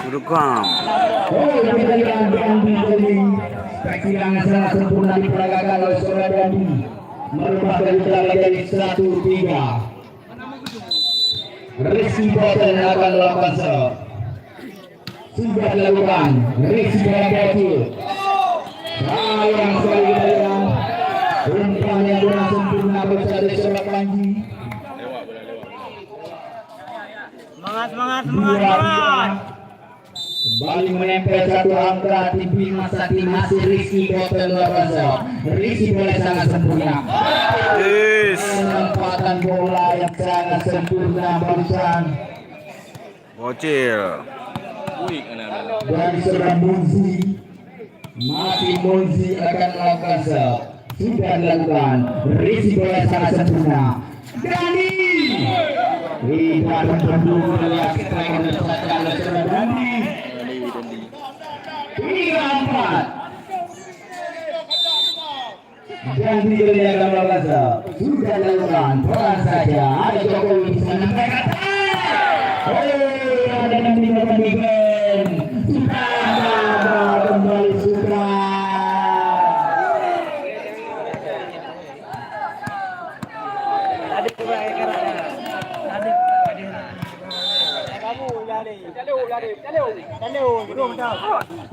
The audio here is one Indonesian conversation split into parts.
Surukam. Oh, kita lihat kehilangan salah sempurna diperagakan oleh Suradadi merubah kedudukan menjadi 1-3. Rizky Boten akan melakukan serve. Sudah dilakukan. Rizky Boten. Sayang sekali kita lihat umpan yang kurang sempurna dari Surat Panji. Semangat. Kembali menempel satu angka tim Bima Sakti masih Rizky Boten melakukan serve. Rizky bola sangat sempurna. Yes. Penempatan bola yang sangat sempurna barusan. Bocil. Dari seorang Monzi, masih Monzi akan melakukan serve. Sudah dilakukan. Rizky bola sangat sempurna. Dani. Tidak mendukung melihat striker dilepaskan oleh seorang Dani. 3-4. Dan dia akan melakukan serve. Sudah dilakukan. Pelan saja. Ada Jokowi di sana. Ada nanti akan bikin. Sudah kembali Sutra.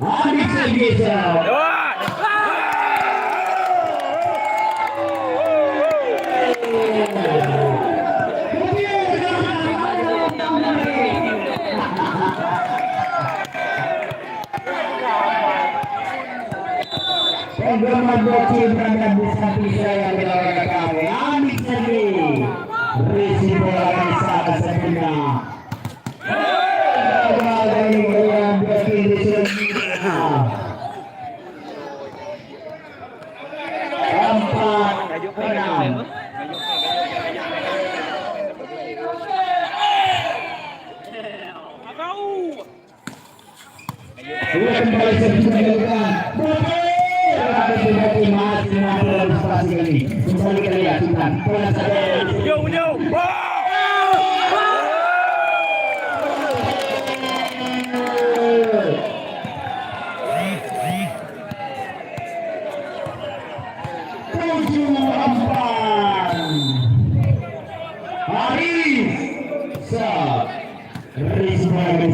Adik Segesa. Penggemar bocil berada di samping saya di belakang kami. Adik Segi. Risi bola yang sangat sempurna.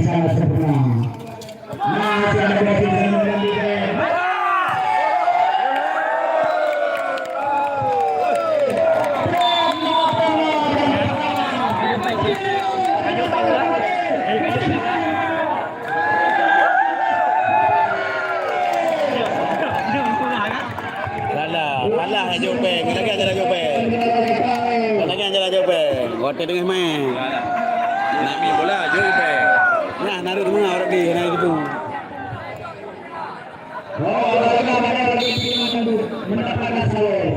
Sangat sempurna. Masih ada bagi Kalah Jopeng, lagi aja Jopeng. Lagi aja Jopeng. Hotel dengan main. Nak main bola Jopeng. Nah, naruh mana orang di naik itu. mendapatkan salur.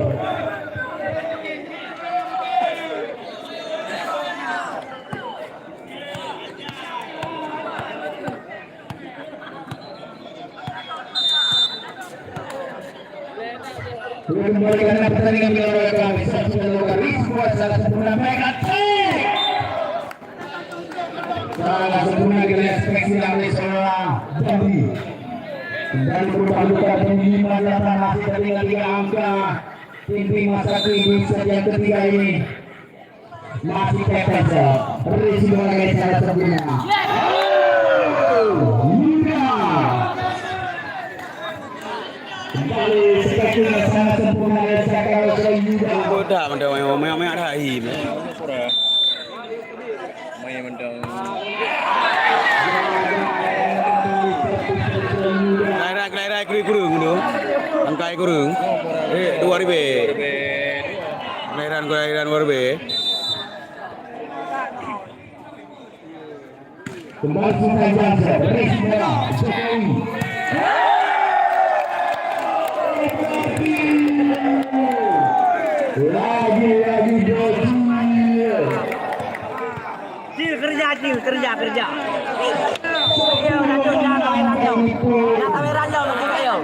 Kembali karena pertandingan dilakukan sudah dilakukan Rizky sangat sempurna mereka sangat sempurna kita ekspektasi oleh seorang Dandi dan berupa-lupa penyimpanan data masih tertinggal 3 angka tim Bima Sakti di set yang ketiga ini masih kepes Rizky Bola sangat sempurna. Kembali sepertinya sangat sempurna dan saya kalau juga. Bodak mendang main ada him. Main mendang. Lai kurung tu. Angkai kurung. 2000. Lairan 2000. Kembali saja Jokowi. Lagi bocil. Cil kerja. Ayo, nak kamera jauh, ayo.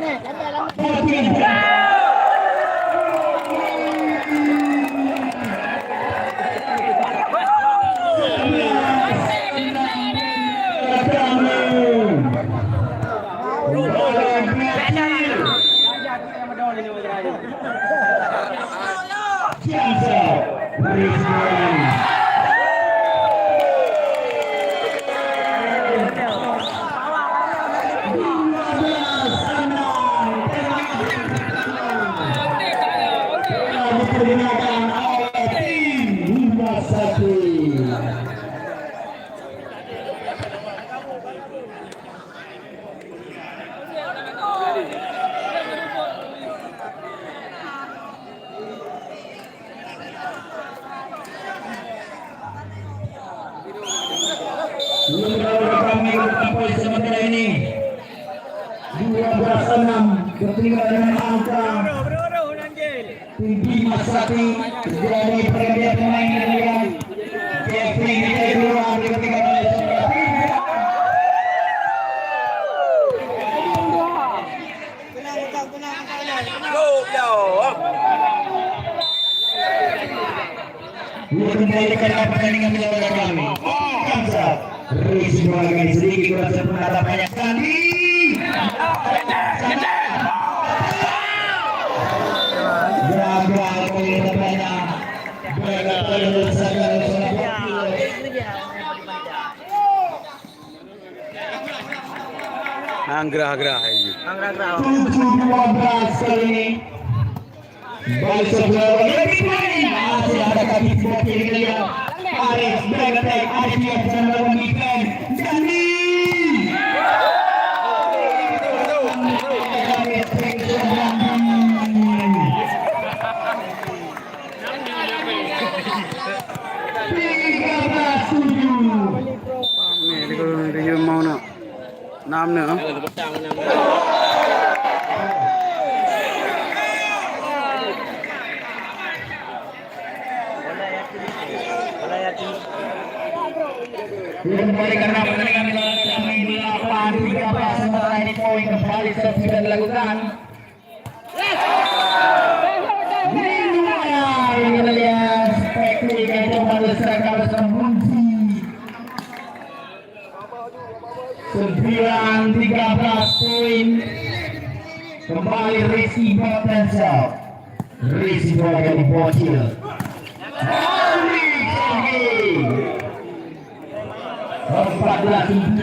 kami poin sementara ini 12-6 ketinggalan dengan angka tinggi Masati jadi pergantian pemain dengan Jeffrey keluar ketinggalan oleh kembali ke pertandingan melawan kami. Kamsa, Resi bola kali sedikit kurang sempurna tampaknya Sandi. Gagal penyerangannya. Gagal Anggrah-gerah ini. 7-12 kali ini. Balik sebelah lebih main masih ada kaki sebelah kiri kalian Arif break Arif yang sedang melakukan defense Dandi Ini mau nak 6 nữa. kembali karena pertandingan kami dilakukan 13 sementara ini poin kembali sudah dilakukan ini kita lihat spektik yang kembali seragam sembunyi 9-13 poin kembali Rizky Potensial Rizky bola dari bocil Rizky 14-9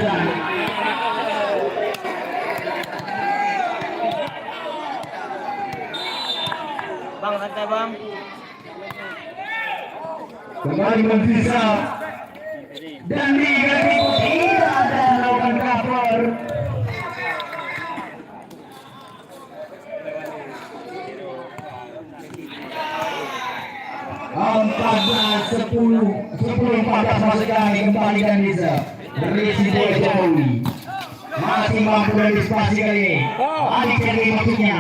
Bang, santai bang. kembali memvisa dan diganti tidak ada melakukan cover sepuluh 14 masuk kami kembalikan Riza Rizky Jokowi masih mampu antisipasi kali ini Adik Ceri maksudnya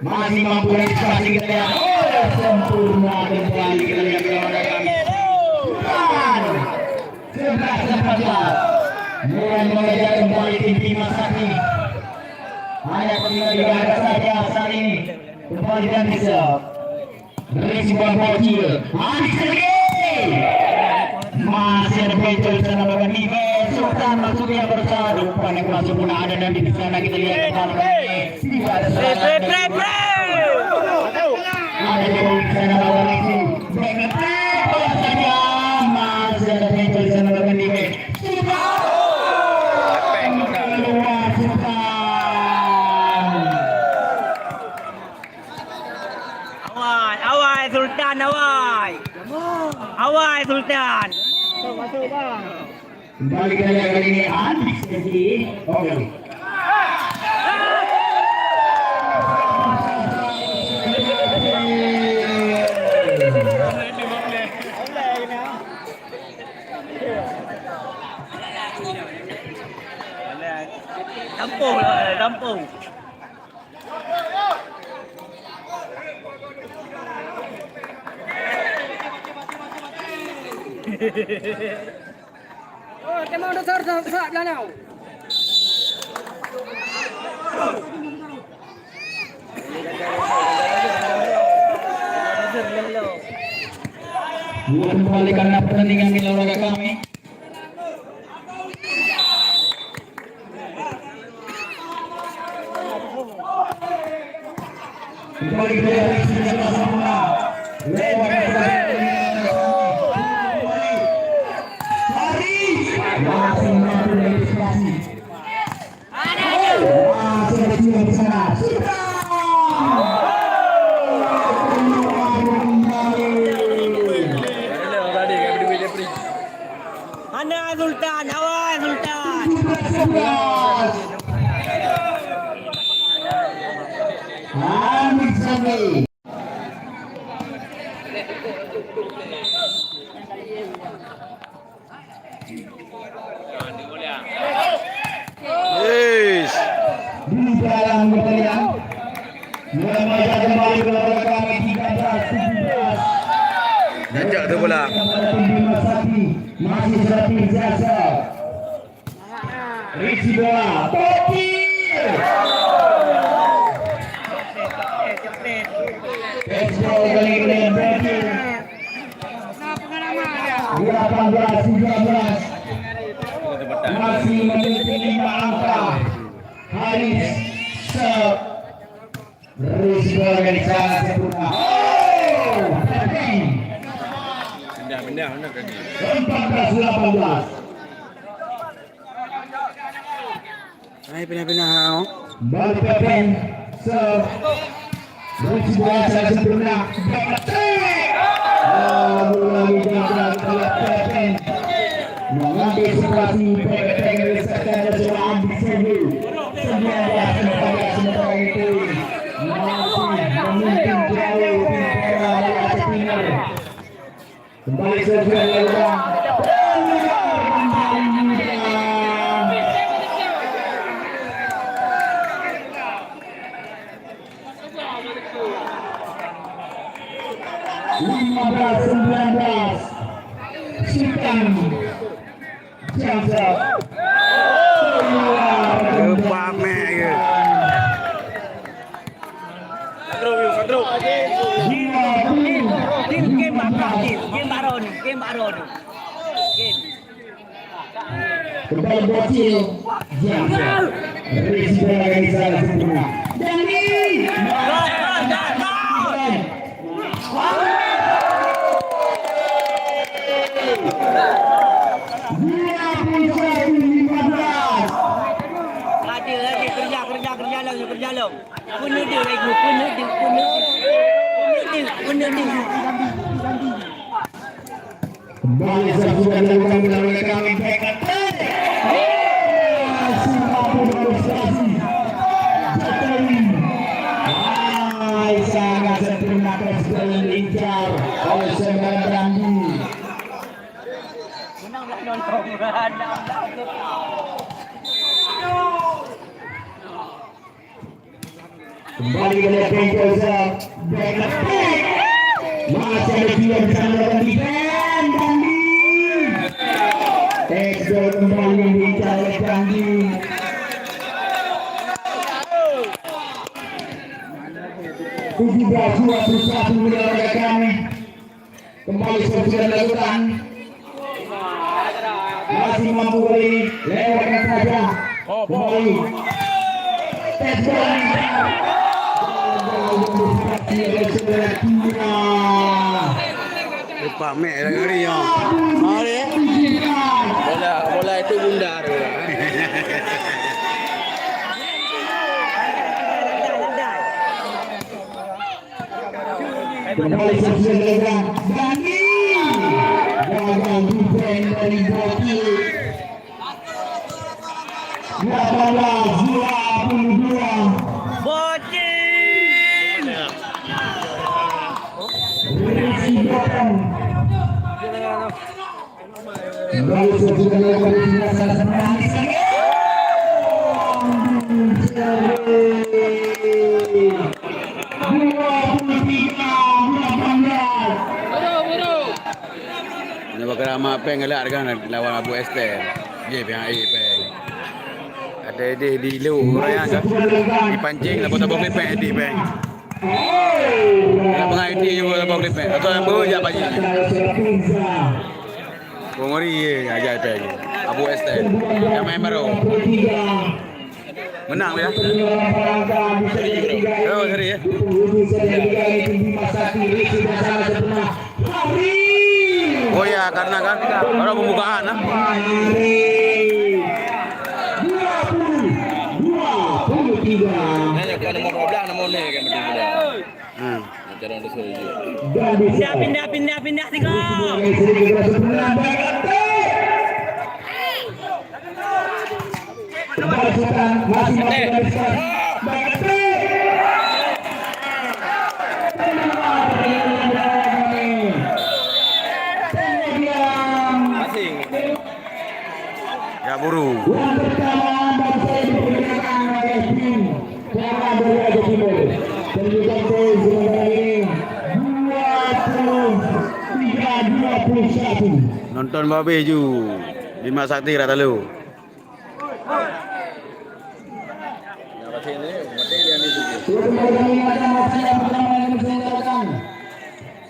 masih mampu antisipasi kalian sempurna kembali kalian kepada kami 11-14 mulai kembali tim Bima Sakti hanya tinggal di batas saja saat ini kembali dan bisa Rizky Bocil Adik Ceri masih ada betul sana bagian defense Sultan maksudnya bersama rupanya masuk pun ada dan di sana kita lihat tidak ada serangan ada di sana bagian itu dengan bola saja masih ada betul sana bagian defense keluar Sultan Awai Sultan, awai. Awai Sultan. Masuk bang. kembali ke kali ini Adik Segi oke Kampung lah, kampung. Oh, temo dah sar belakang. kembali karena pertandingan di olahraga kami kembali ke Rizky sempurna lewat masih mampu antisipasi masih ada jiwa di sana Mana Sultan, awai Sultan. Amin Sandi Remaja kembali ke lawan kami 13-17. Jajak tu bola. Tim Bima Sakti masih seperti biasa. Risi bola, Topi. Baseball kali ini berakhir. 18-13. Masih memiliki 5 angka. Haris serve. Risi bola dari sana sempurna. Pindah kaki. 14-18. Hai pindah. Balik Pepen serve. Risi bola sana sempurna. Lagi gagal oleh Pepen. Mengambil situasi Pepen meresahkan seorang ambil sementara itu masih memimpin jauh Bintara dari Aceh Timur. Kembali serve lawan. Belas 19 Sultan Jamzat Lepak mek ke. Sadro. Game baru ni. Game. kembali bocil Jamzat Risi bola dari sana sempurna Dani Kerja lang. Puno dia. kembali sudah dilakukan oleh kami back sangat sempurna presiden diincar oleh Sembilan Brandi. Menang nonton. Kembali oleh Benjoza back masih ada dia bisa melakukan defend Brandi. Exo kembali yang diincar oleh Brandi. Tujuh belas 21 oleh kami. Kembali sudah dilakukan. Masih mampu kali lewatkan saja. Kembali. Lepak mek lagi yo. Mari. Bola itu bundar. Kembali sudah dilakukan. Dani. Gagal defend dari Boki. 18-22. Bocil. Risi Boten. Kembali sudah dilakukan di sana menangis lagi. 23-18. Ini bakal ramai peng gelak kan lawan Abu Esther. Ye peng peng. Ada di lu orang kan. Dipancing lah potong boleh peng di peng. Nak pengai di juga boleh peng. Atau yang baru je pagi. Pengori ye ajar peng. Abu Esther. Yang main baru. Menang ya. Oh hari ya. Oh ya karena kan baru pembukaan nah. 23. Nanya kalau mau belah nama ni kan betul betul. Macam orang disuruh je. Pindah tiga. Ya buru. Yang pertama baru saya diperkenalkan oleh tim Kuala dari Aceh Timur. Pendidikan poin sementara ini 23-21. Nonton babe ju. Bima Sakti rata lu.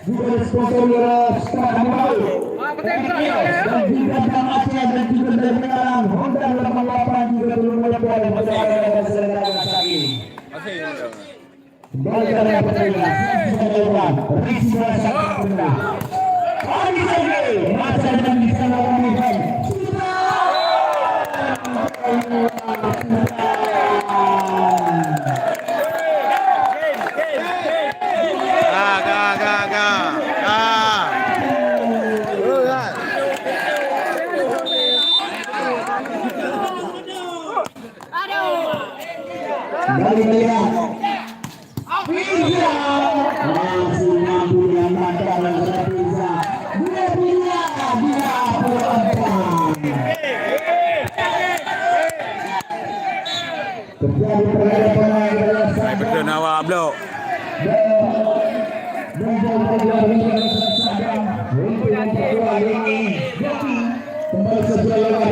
Juga disponsori oleh Star Mobile dan juga Damasya dan juga dari Pengarang Honda 88 juga belum melepas pada selenggara kali. Kembali ke area pertandingan, Rizky Basakunda. Lagi lagi, masa dan bisa melakukan. Kembali melihat Firza masih mampu diamankan oleh Firza. Dua terjadi pergerakan dalam Betul nawak blok. kembali sesuai lewat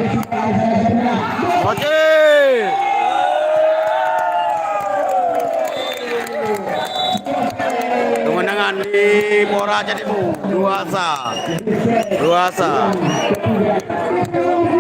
Okey. Kemenangan di Muara Jatimu 2-1. 2-1.